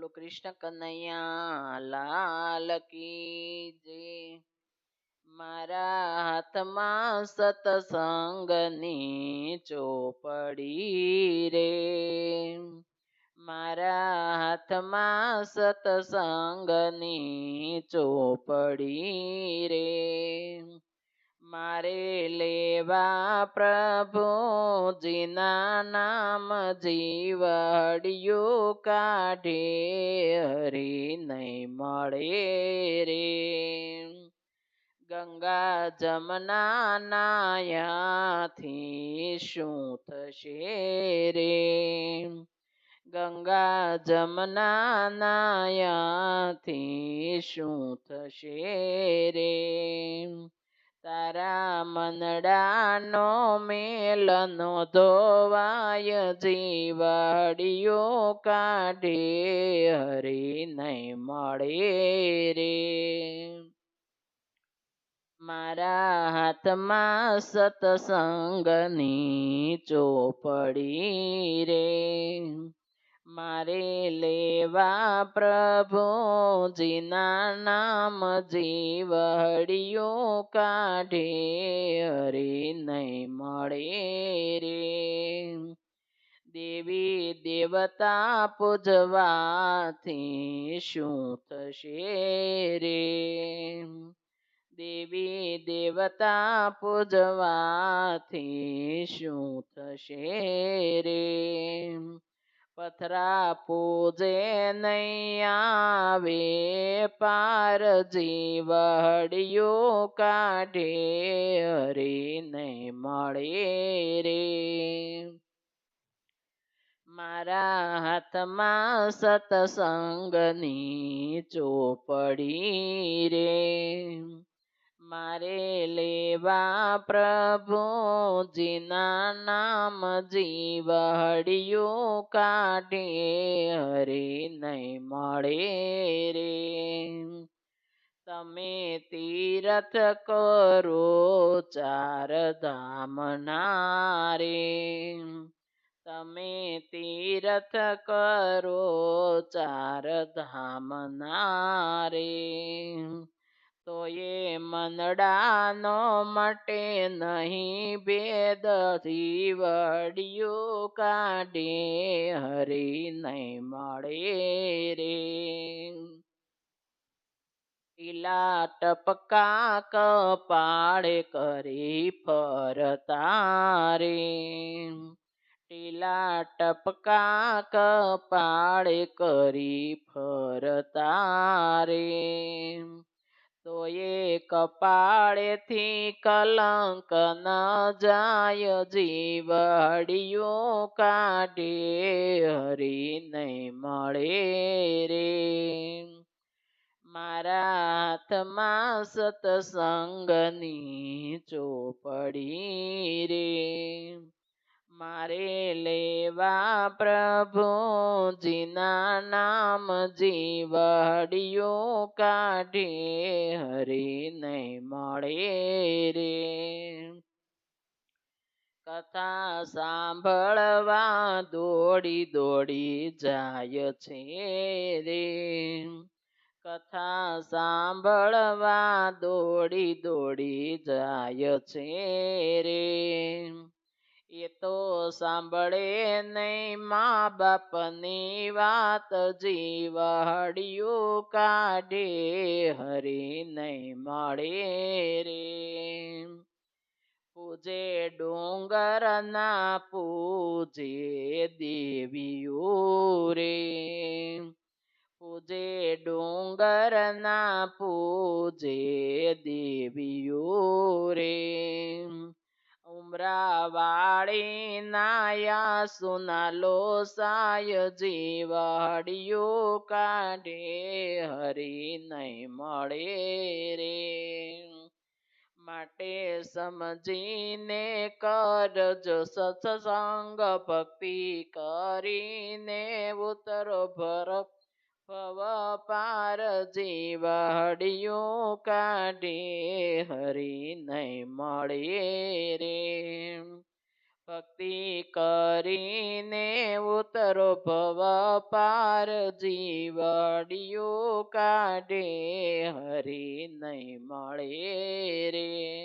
બોલો કૃષ્ણ કનૈયા લાલ કી જય. મારા હાથમાં સતસંગની ચોપડી રે, મારા હાથમાં સતસંગની ચોપડી રે. મારે લેવા પ્રભુજીના નામ જીવડિયું કાઢે હરી નહીં મળે રે. ગંગા જમના નાયાથી શું થશે રે, ગંગા જમના નાયાથી શું થશે રે. તારા મનડાનો મેલનો ધોવાય જીવડિયો કાઢે હરી નહીં મળે રે. મારા હાથમાં સતસંગની ચોપડી રે, મારે લેવા પ્રભુજીના નામ જીવડિયું કાઢે હરી નહીં મળે રે. દેવી દેવતા પૂજવાથી શું થશે રે, દેવી દેવતા પૂજવાથી શું થશે રે. પથરા પૂજે નહીં આવે પાર જીવડિયું કાઢે હરી નહીં મળે રે. મારા હાથમાં સતસંગની ચોપડી રે, મારે લેવા પ્રભુજીના નામ જીવડિયું કાઢે હરી નહીં મળે રે. તમે તીરથ કરો ચાર ધામના રે, તમે તીરથ કરો ચાર ધામના રે. તો એ મનડાનો મટે નહીં ભેદ જીવડિયું કાઢે હરી નહીં મળે રે. ટીલા ટપકા કપાળે કરી ફરતા રે, ટીલા ટપકા કપાળે કરી ફરતા રે. તો એ કપાળેથી કલંક ન જાય જીવડિયું કાઢે હરી નહીં મળે રે. મારા હાથમાં સતસંગની ચોપડી રે, મારે લેવા પ્રભુજીના નામ જીવડિયું કાઢે હરી નહીં મળે રે. કથા સાંભળવા દોડી દોડી જાય છે રે, કથા સાંભળવા દોડી દોડી જાય છે રે. એ તો સાંભળે નહીં મા બાપની વાત જીવડિયું કાઢે હરી નહીં મળે રે. પૂજે ડુંગર ના પૂજે દેવીઓ રે, પૂજે ડુંગર ના પૂજે દેવીઓ રે. ઉમરાવાળી નાયા સુનાલો સાય જીવડિયું કાઢે હરી નહીં મળે રે. માટે સમજીને કરજો સત્સંગ ભક્તિ કરીને ઉતરો ભવ પાર જીવડિયું કાઢે હરી નહીં મળે રે. ભક્તિ કરીને ઉતરો ભવ પાર જીવડિયું કાઢે હરી નહીં મળે રે.